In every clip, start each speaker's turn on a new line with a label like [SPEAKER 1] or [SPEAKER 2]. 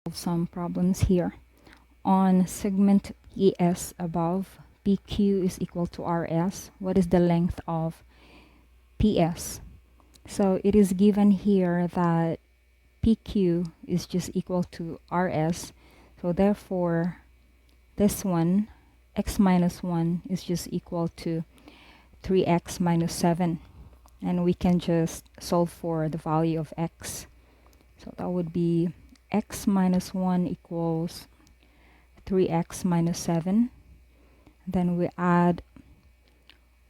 [SPEAKER 1] some problems here. On segment ES above, PQ is equal to RS. What is the length of PS? So it is given here that PQ is just equal to RS. So therefore, this one, x minus 1, is just equal to 3x minus 7. And we can just solve for the value of x. So that would be x minus 1 equals 3x minus 7. Then we add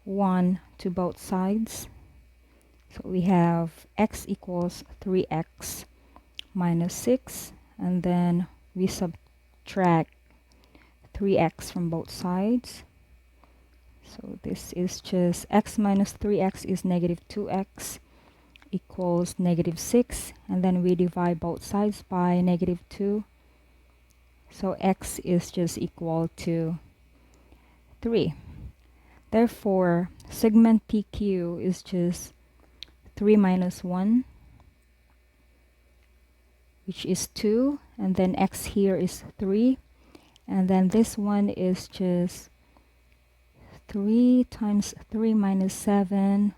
[SPEAKER 1] 1 to both sides. So we have x equals 3x minus 6. And then we subtract 3x from both sides. So this is just x minus 3x is negative 2x equals negative 6. And then we divide both sides by negative 2. So x is just equal to 3. Therefore, segment PQ is just 3 minus 1, which is 2. And then x here is 3. And then this one is just 3 times 3 minus 7.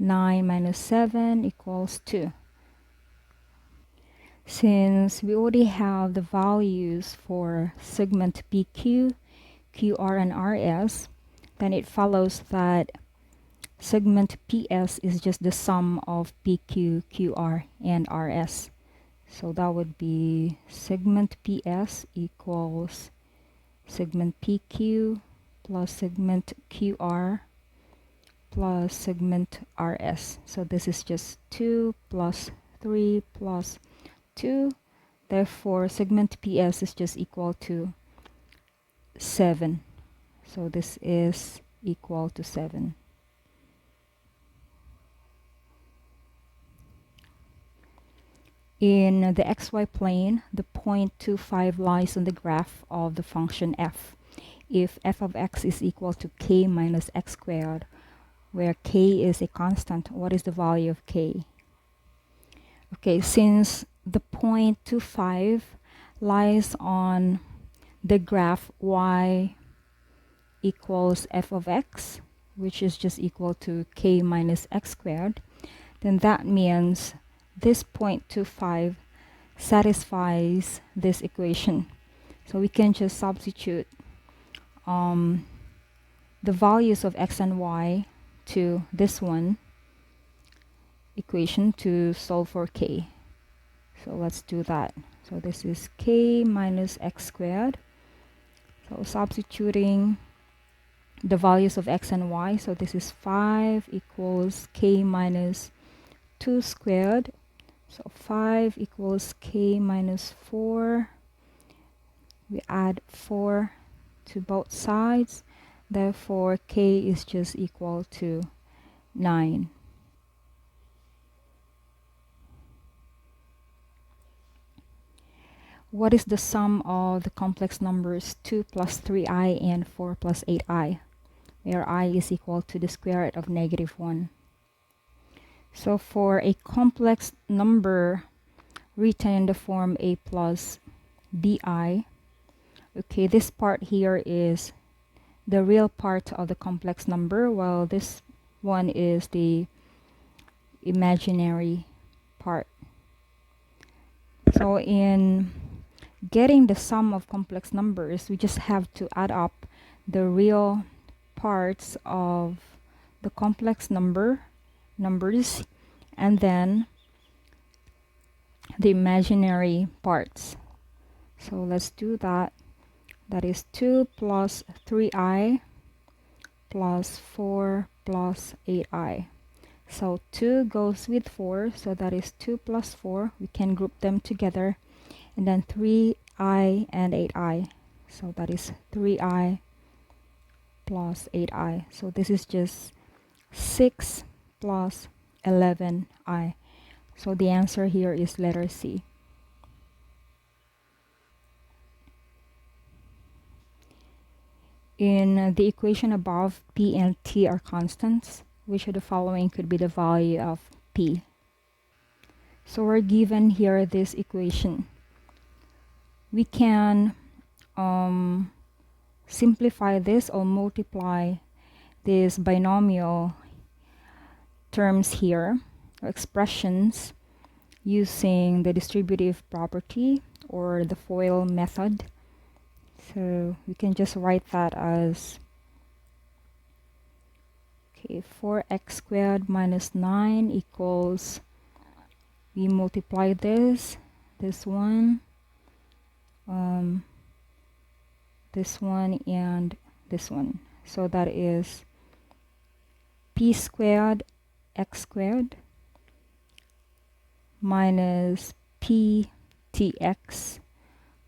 [SPEAKER 1] 9 minus 7 equals 2. Since we already have the values for segment PQ, QR, and RS, then it follows that segment PS is just the sum of PQ, QR, and RS. So that would be segment PS equals segment PQ plus segment QR plus segment RS. So this is just 2 plus 3 plus 2. Therefore, segment PS is just equal to 7. So this is equal to 7. In the xy plane, the point 25 lies on the graph of the function f. If f of x is equal to k minus x squared, where k is a constant, what is the value of k? Okay, since the point 25 lies on the graph y equals f of x, which is just equal to k minus x squared, then that means this point 25 satisfies this equation. So we can just substitute the values of x and y to this one equation to solve for k. So let's do that. So this is k minus x squared. So substituting the values of x and y. So this is 5 equals k minus 2 squared. So 5 equals k minus 4. We add 4 to both sides. Therefore, k is just equal to 9. What is the sum of the complex numbers 2 plus 3i and 4 plus 8i, where I is equal to the square root of negative 1? So for a complex number written in the form a plus bi, okay, this part here is the real part of the complex number, while this one is the imaginary part. So in getting the sum of complex numbers, we just have to add up the real parts of the complex numbers and then the imaginary parts. So let's do that. That is 2 plus 3i plus 4 plus 8i. So 2 goes with 4, so that is 2 plus 4. We can group them together. And then 3i and 8i. So that is 3i plus 8i. So this is just 6 plus 11i. So the answer here is letter C. In the equation above, p and t are constants. Which of the following could be the value of p? So we're given here this equation. We can simplify this or multiply this binomial terms here, or expressions, using the distributive property or the FOIL method. So we can just write that as 4x squared minus 9 equals, we multiply this one, this one, and this one. So that is p squared x squared minus ptx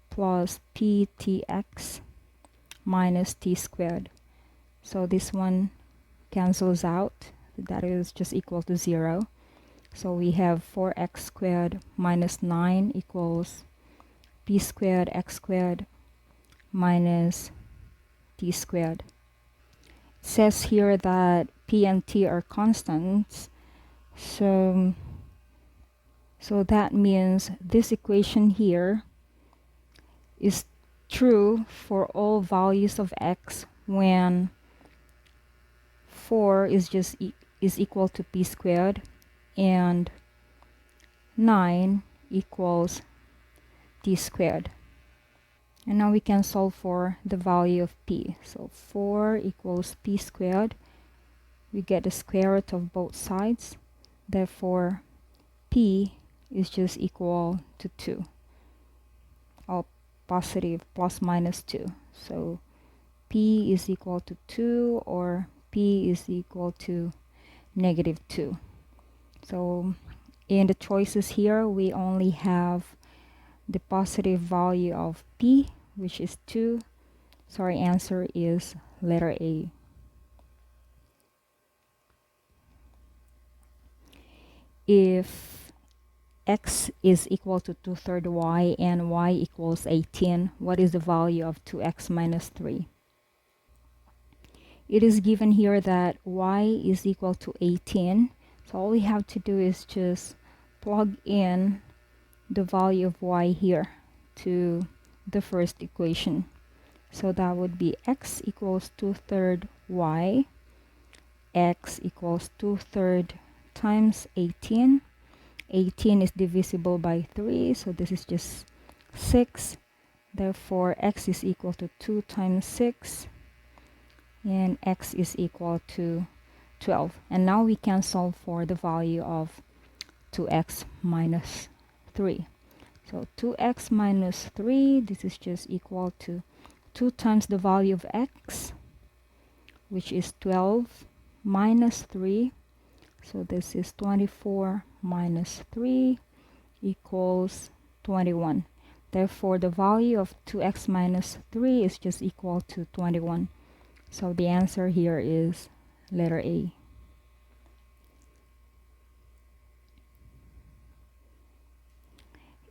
[SPEAKER 1] plus ptx minus t squared. So this one cancels out. That is just equal to 0. So we have 4x squared minus 9 equals p squared x squared minus t squared. It says here that p and t are constants. So that means this equation here is true for all values of x when 4 is equal to p squared and 9 equals t squared. And now we can solve for the value of p. So 4 equals p squared. We get the square root of both sides. Therefore, p is just equal to 2. Or positive plus minus 2. So p is equal to 2, or p is equal to negative 2. So in the choices here, we only have the positive value of p, which is 2. So our answer is letter A. If x is equal to 2/3 y and y equals 18, what is the value of 2x minus 3? It is given here that y is equal to 18. So all we have to do is just plug in the value of y here to the first equation. So that would be x equals 2/3 y. X equals 2/3 times 18. 18 is divisible by 3, so this is just 6. Therefore, x is equal to 2 times 6, and x is equal to 12. And now we can solve for the value of 2x minus 3. So 2x minus 3, this is just equal to 2 times the value of x, which is 12, minus 3. So this is 24 minus 3 equals 21. Therefore, the value of 2x minus 3 is just equal to 21. So the answer here is letter A.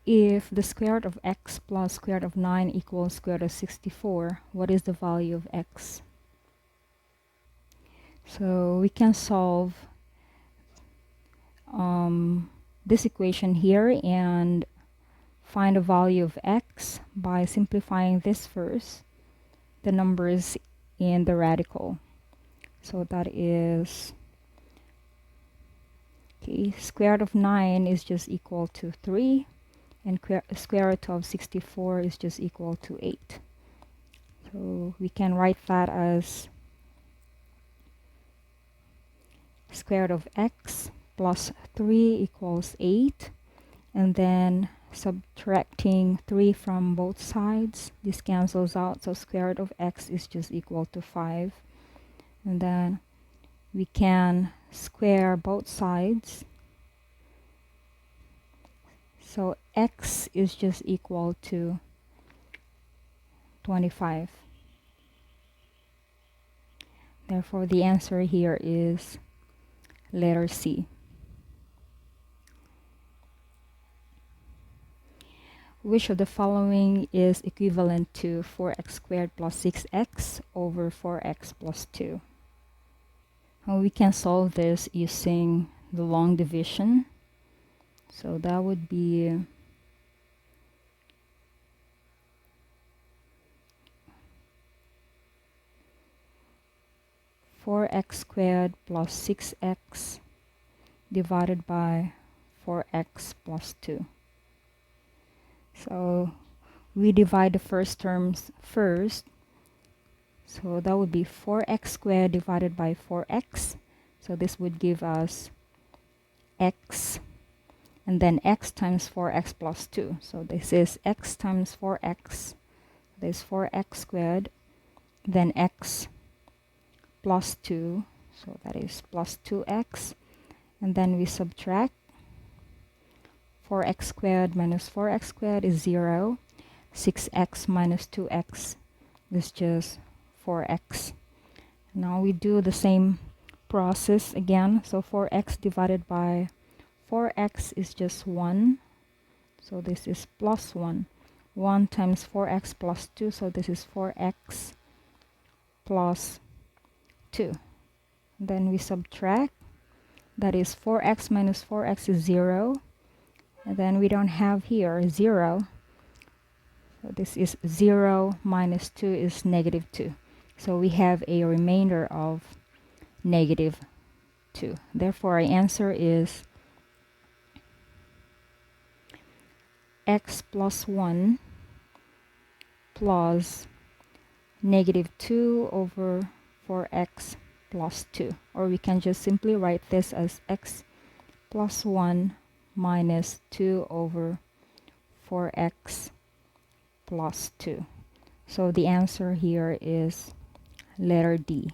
[SPEAKER 1] If the square root of x plus square root of 9 equals square root of 64, what is the value of x? So we can solve this equation here and find the value of x by simplifying this first, the numbers in the radical. So that is, square root of 9 is just equal to 3, and square root of 64 is just equal to 8. So we can write that as square root of x plus 3 equals 8, and then subtracting 3 from both sides, this cancels out, so square root of x is just equal to 5. And then we can square both sides, so x is just equal to 25. Therefore, the answer here is letter C. Which of the following is equivalent to 4x squared plus 6x over 4x plus 2? And we can solve this using the long division. So that would be 4x squared plus 6x divided by 4x plus 2. So we divide the first terms first. So that would be 4x squared divided by 4x. So this would give us x, and then x times 4x plus 2. So this is x times 4x. This is 4x squared, then x plus 2. So that is plus 2x. And then we subtract. 4x squared minus 4x squared is 0. 6x minus 2x is just 4x. Now we do the same process again. So 4x divided by 4x is just 1. So this is plus 1. 1 times 4x plus 2. So this is 4x plus 2. Then we subtract. That is 4x minus 4x is 0. And then we don't have here 0. So this is 0 minus 2 is negative 2. So we have a remainder of negative 2. Therefore, our answer is x plus 1 plus negative 2 over 4x plus 2. Or we can just simply write this as x plus 1 minus 2 over 4x plus 2. So the answer here is letter D.